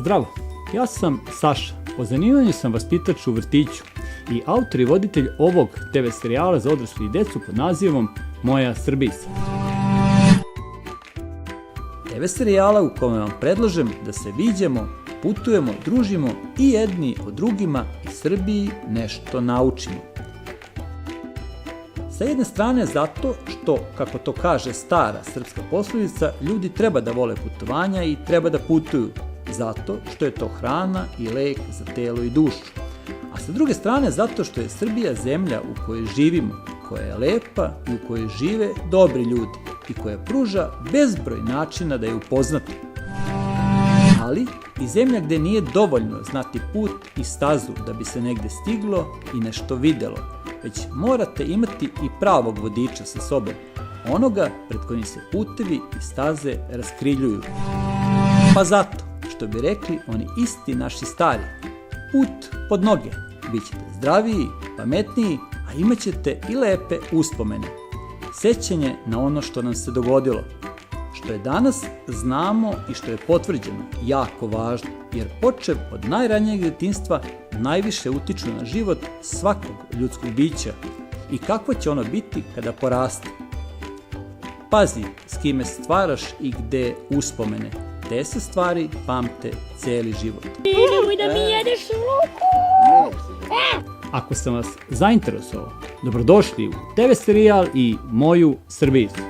Zdravo, ja sam Saša, po zanimanju sam vaspitač u vrtiću i autor i voditelj ovog TV serijala za odraslu i decu pod nazivom Moja Srbica. TV serijala u kome vam predlažem da se viđamo, putujemo, družimo i jedni od drugima i Srbiji nešto naučimo. Sa jedne strane zato što, kako to kaže stara srpska poslovica, ljudi treba da vole putovanja i treba da putuju, zato što je to hrana i lek za telo i dušu. A sa druge strane zato što je Srbija zemlja u kojoj živimo, koja je lepa i u kojoj žive dobri ljudi i koja pruža bezbroj načina da je upoznate. Ali i zemlja gde nije dovoljno znati put i stazu da bi se negde stiglo i nešto videlo, već morate imati i pravog vodiča sa sobom, onoga pred kojim se putevi i staze raskriljuju. Pa zato, što bi rekli oni isti naši stari, put pod noge, bit ćete zdraviji, pametniji, a imat ćete i lepe uspomene, sećanje na ono što nam se dogodilo, što je danas znamo i što je potvrđeno jako važno, jer počev od najranijeg detinjstva najviše utiču na život svakog ljudskog bića i kako će ono biti kada poraste. Pazi s kime stvaraš i gde uspomene, te se stvari pamte celi život. Nemoj da mi jedeš ruku! Ako sam vas zainteresovao, dobrodošli u TV serijal i Moju Srbicu.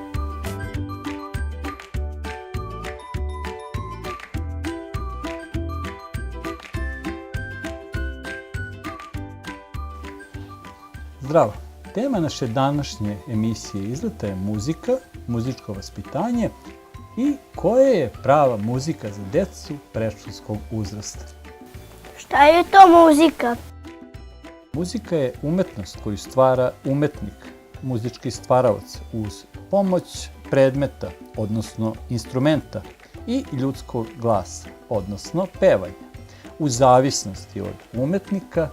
Zdravo! Tema naše današnje emisije Izleta je muzika, muzičko vaspitanje i koja je prava muzika za decu predškolskog uzrasta. Šta je to muzika? Muzika je umetnost koju stvara umetnik, muzički stvaraoc uz pomoć predmeta, odnosno instrumenta i ljudskog glasa, odnosno pevanja, u zavisnosti od umetnika,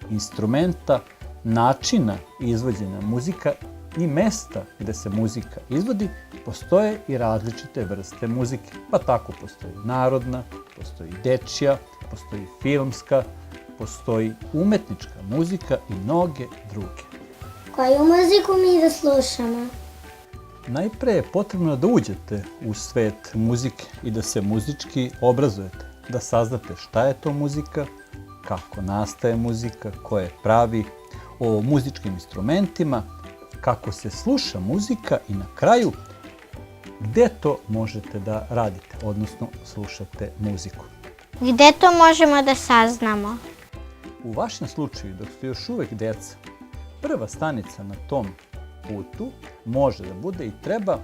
instrumenta, načina izvođenja muzika i mesta gde se muzika izvodi, postoje i različite vrste muzike. Pa tako postoji narodna, postoji dečija, postoji filmska, postoji umetnička muzika i mnoge druge. Koju muziku mi da slušamo? Najpre je potrebno da uđete u svet muzike i da se muzički obrazujete, da saznate šta je to muzika, kako nastaje muzika, ko je pravi, o muzičkim instrumentima, kako se sluša muzika i na kraju gde to možete da radite, odnosno slušate muziku. Gde to možemo da saznamo? U vašem slučaju, dok ste još uvek deca, prva stanica na tom putu može da bude i treba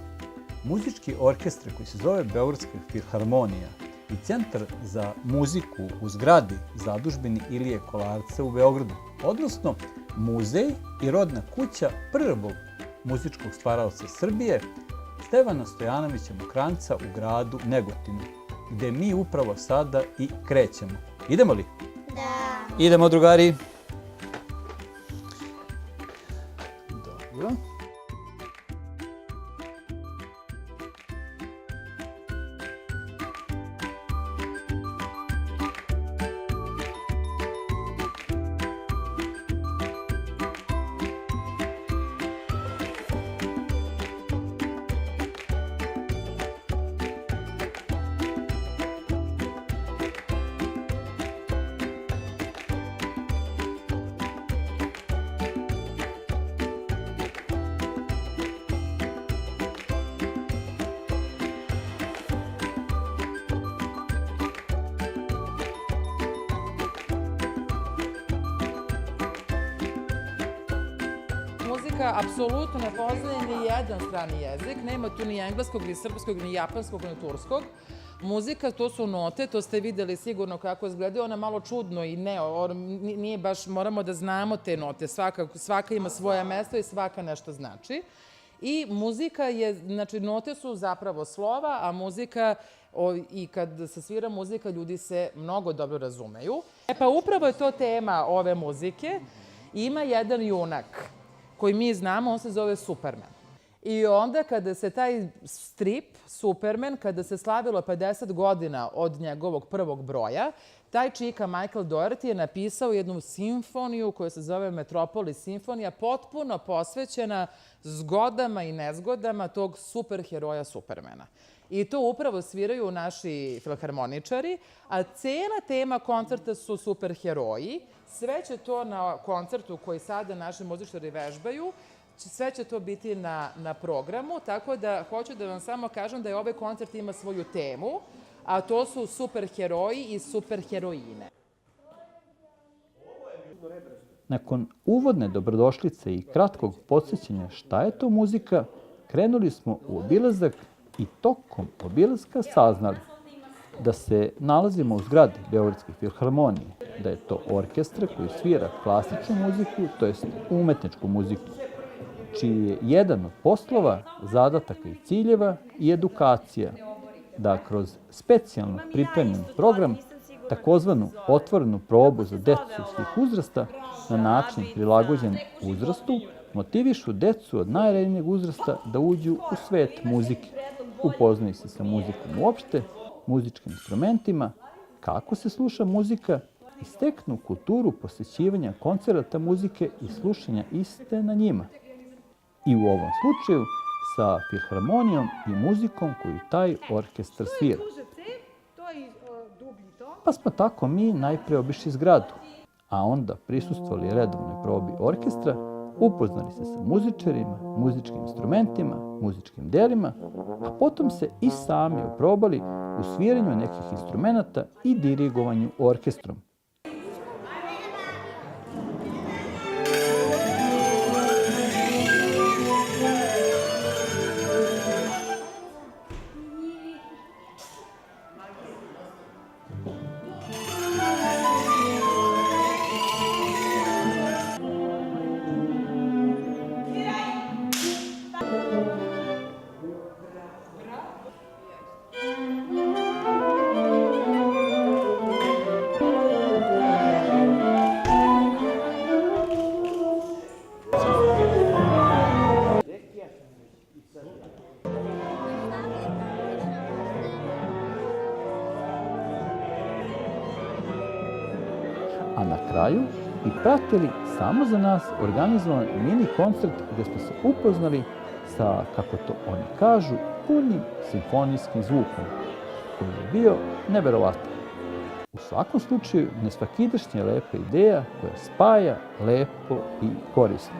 muzički orkestar koji se zove Beogradska filharmonija i Centar za muziku u zgradi Zadužbini Ilije Kolarca u Beogradu, odnosno muzej i rodna kuća prvog muzičkog stvaraoca Srbije, Stevana Stojanovića Mokranjca u gradu Negotinu, gde mi upravo sada i krećemo. Idemo li? Da. Idemo, drugari. Dobro. Muzika apsolutno ne poznaje ni jedan strani jezik, nema tu ni engleskog, ni srpskog, ni japanskog, ni turskog. Muzika, to su note, to ste videli sigurno kako izgledaju, ona malo čudno i nije baš, moramo da znamo te note, svaka ima svoje mesto i svaka nešto znači. I muzika je, znači note su zapravo slova, a muzika, i kad se svira muzika, ljudi se mnogo dobro razumeju. Pa upravo je to tema ove muzike. Ima jedan junak koji mi znamo, on se zove Superman. I onda kada se taj strip, Superman, kada se slavilo 50 godina od njegovog prvog broja, taj čika Michael Dougherty je napisao jednu simfoniju koja se zove Metropolis simfonija, potpuno posvećena zgodama i nezgodama tog superheroja Supermana. I to upravo sviraju naši filharmoničari, a cela tema koncerta su superheroji. Sve će to na koncertu koji sada naši muzičari vežbaju, sve će to biti na programu, tako da hoću da vam samo kažem da je ovaj koncert ima svoju temu, a to su superheroji i superheroine. Nakon uvodne dobrodošlice i kratkog podsjećanja šta je to muzika, krenuli smo u obilazak i tokom obilaska saznali da se nalazimo u zgradi Beogradske filharmonije, da je to orkestar koji svira klasičnu muziku, to jest umetničku muziku, čiji je jedan od poslova, zadataka i ciljeva i edukacija, da kroz specijalno pripremljen program, takozvanu otvorenu probu za decu svih uzrasta, na način prilagođen uzrastu, motivišu decu od najranijeg uzrasta da uđu u svet muzike, upoznaju se sa muzikom uopšte, muzičkim instrumentima, kako se sluša muzika i steknu kulturu posjećivanja koncerata muzike i slušanja iste na njima. I u ovom slučaju sa filharmonijom i muzikom koju taj orkestar svira. Pa smo tako mi najpre obišli zgradu, a onda prisustvovali redovnoj probi orkestra, upoznali se sa muzičarima, muzičkim instrumentima, muzičkim delima, a potom se i sami oprobali u sviranju nekih instrumenta i dirigovanju orkestrom. A na kraju i pratili samo za nas organizovan mini koncert gdje smo se upoznali sa, kako to oni kažu, punim simfonijskim zvukom, koji je bio neverovatan. U svakom slučaju, nesvakidašnja lepa ideja koja spaja lepo i korisno.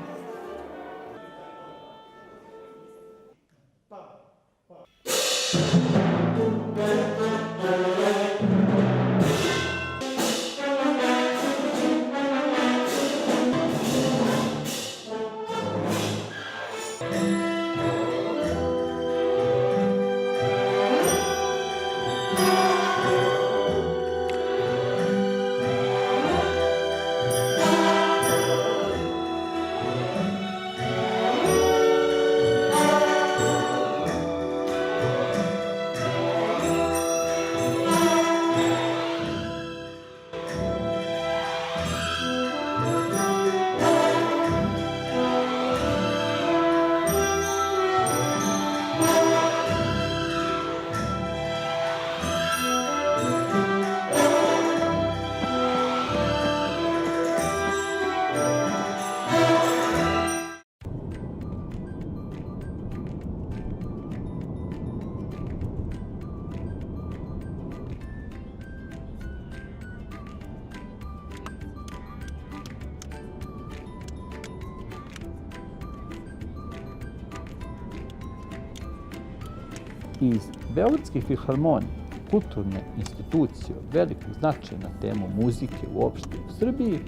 Iz Beogradske filharmonije, kulturne institucije od velikog značaja na temu muzike uopšte u Srbiji,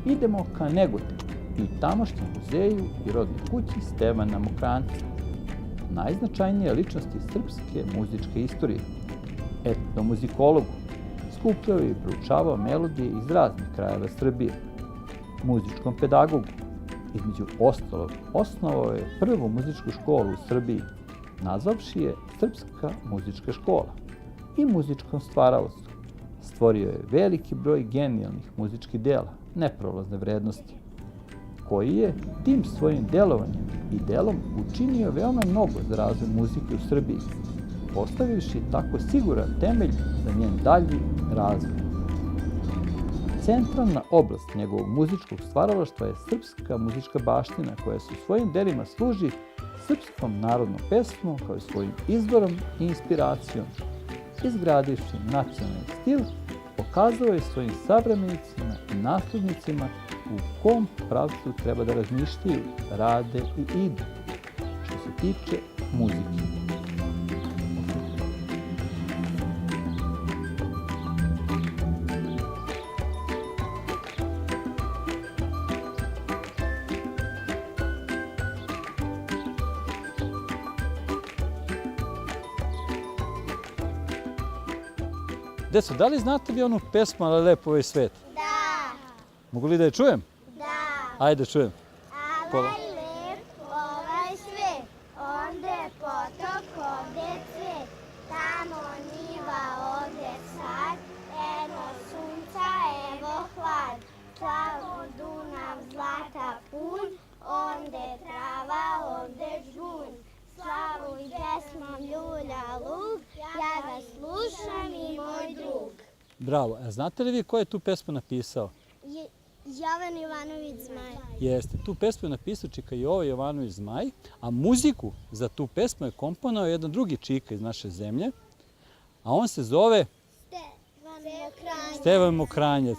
idemo ka Negotinu i tamošnjem muzeju i rodnoj kući Stevana Mokranjca, najznačajnije ličnosti srpske muzičke istorije, etnomuzikologu, skupljao i proučavao melodije iz raznih krajeva Srbije, muzičkom pedagogu, između ostalog osnovao je prvu muzičku školu u Srbiji, nazvavši je Srpska muzička škola, i muzičkom stvaralacu. Stvorio je veliki broj genijalnih muzičkih dela, neprolazne vrednosti. koji je tim svojim delovanjem i delom učinio veoma mnogo za razvoj muzike u Srbiji, postavivši tako siguran temelj za njen dalji razvoj. Centralna oblast njegovog muzičkog stvaralaštva je srpska muzička baština koja se u svojim delima služi srpskom narodnom pesmom kao i svojim izvorom i inspiracijom. Izgradivši nacionalni stil, pokazao je svojim savremenicima i naslednicima u kom pravcu treba da razmišljaju, rade i idu, što se tiče muzike. Deco, da li znate vi onu pesmu "Ale lepo ovaj svet"? Da. Mogu li da je čujem? Da. Ajde, čujem. Ale lep ovaj svet, onde potok, ovde cvet, tamo niva, ovde sad, eno sunca, evo hlad, slavu Dunav zlata pun, onde trava, ovde žbun, slavu i pesmom ljulja lug, ja ga slušam i moj drug. Bravo. A znate li vi ko je tu pesmu napisao? Jovan Jovanović Zmaj. Jeste. Tu pesmu je napisao Čika Jovo Jovanović Zmaj, a muziku za tu pesmu je komponovao jedan drugi čika iz naše zemlje, a on se zove Stevan Mokranjac.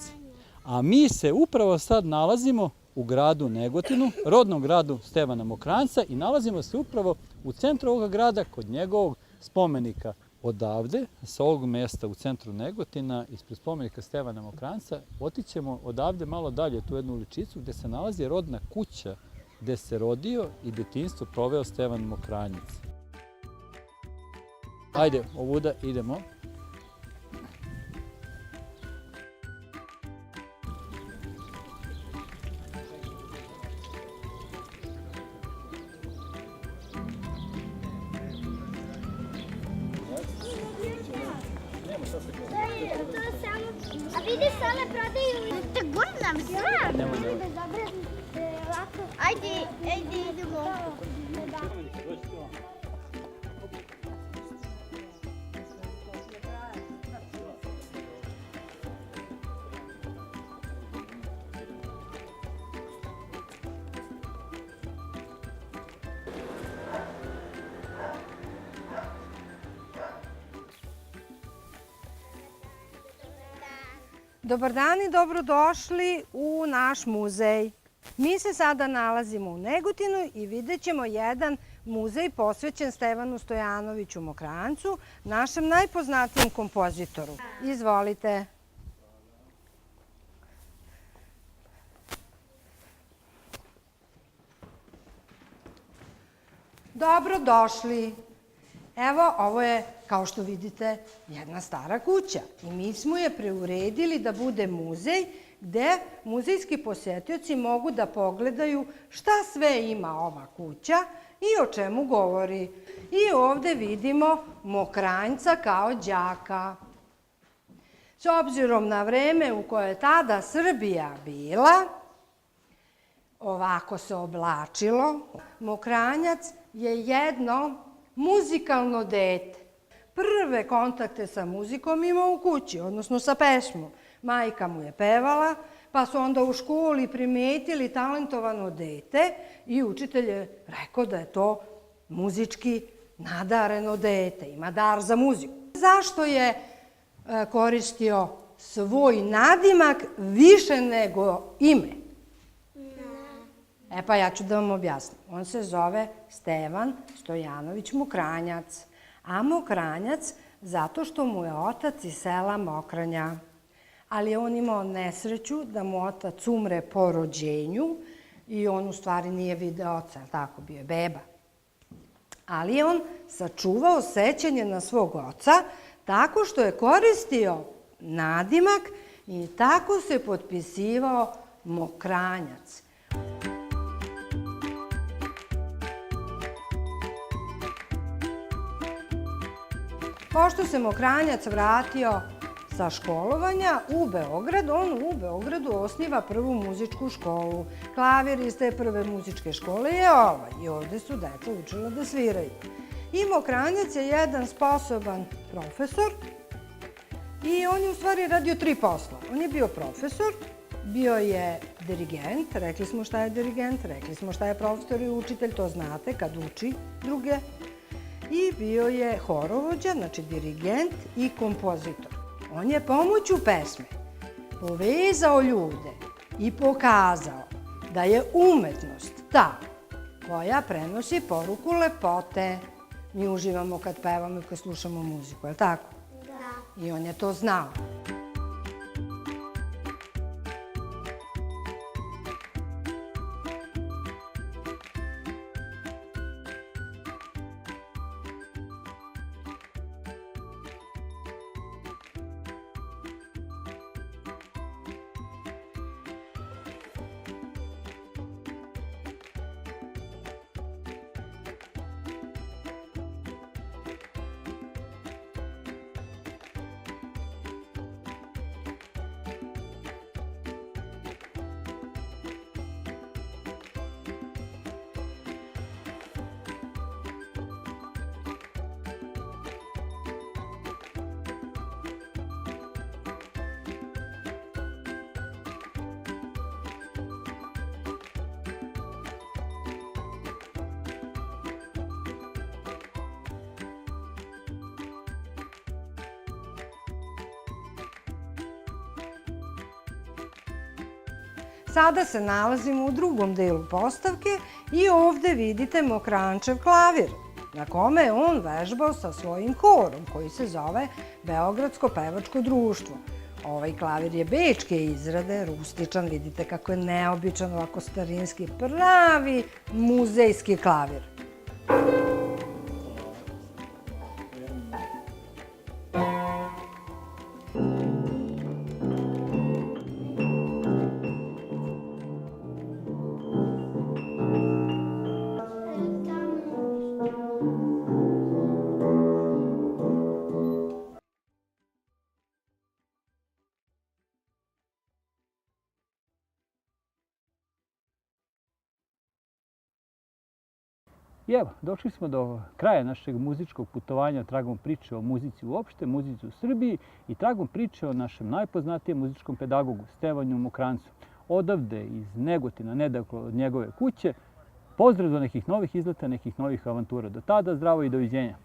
A mi se upravo sad nalazimo u gradu Negotinu, rodnom gradu Stevana Mokranjca, i nalazimo se upravo u centru ovoga grada kod njegovog spomenika. Odavde, sa ovog mesta u centru Negotina, ispred spomenika Stevana Mokranjca, otićemo odavde malo dalje, tu jednu uličicu gde se nalazi rodna kuća gde se rodio i detinjstvo proveo Stevan Mokranjac. Ajde, ovuda idemo. A vidi se one prodaju. Te gurnam sram. Ajde, idemo. Dobar dan i dobrodošli u naš muzej. Mi se sada nalazimo u Negotinu i vidjet ćemo jedan muzej posvećen Stevanu Stojanoviću Mokranjcu, našem najpoznatijem kompozitoru. Izvolite. Dobrodošli. Evo, ovo je, kao što vidite, jedna stara kuća i mi smo je preuredili da bude muzej gde muzejski posetioci mogu da pogledaju šta sve ima ova kuća i o čemu govori. I ovde vidimo Mokranjca kao đaka. S obzirom na vreme u koje je tada Srbija bila, ovako se oblačilo. Mokranjac je jedno muzikalno dete. Prve kontakte sa muzikom imao u kući, odnosno sa pesmom. Majka mu je pevala, pa su onda u školi primetili talentovano dete i učitelj je rekao da je to muzički nadareno dete, ima dar za muziku. Zašto je koristio svoj nadimak više nego ime? E pa ja ću da vam objasnim. On se zove Stevan Stojanović Mokranjac, a Mokranjac zato što mu je otac iz sela Mokranja. Ali je on imao nesreću da mu otac umre po rođenju i on u stvari nije video oca, tako bio je beba. Ali je on sačuvao sećanje na svog oca tako što je koristio nadimak i tako se potpisivao Mokranjac. Pošto se Mokranjac vratio sa školovanja u Beograd. On u Beogradu osniva prvu muzičku školu. Klavir iz te prve muzičke škole je ovaj i ovde su deca učila da sviraju. I Mokranjac je jedan sposoban profesor i on je u stvari radio 3 posla. On je bio profesor, bio je dirigent, rekli smo šta je dirigent, rekli smo šta je profesor i učitelj, to znate kad uči druge. I bio je horovođa, znači dirigent i kompozitor. On je pomoću pesme povezao ljude i pokazao da je umetnost ta koja prenosi poruku lepote. Mi uživamo kad pevamo i kad slušamo muziku, je li tako? Da. I on je to znao. Sada se nalazimo u drugom delu postavke i ovde vidite Mokrančev klavir, na kome je on vežbao sa svojim horom koji se zove Beogradsko pevačko društvo. Ovaj klavir je bečke izrade, rustičan, vidite kako je neobičan, ovako starinski, pravi muzejski klavir. I evo, došli smo do kraja našeg muzičkog putovanja tragom priče o muzici uopšte, muzici u Srbiji i tragom priče o našem najpoznatijem muzičkom pedagogu Stevanu Mokranjcu. Odavde iz Negotina, nedaleko od njegove kuće, pozdrav do nekih novih izleta, nekih novih avantura. Do tada, zdravo i doviđenja.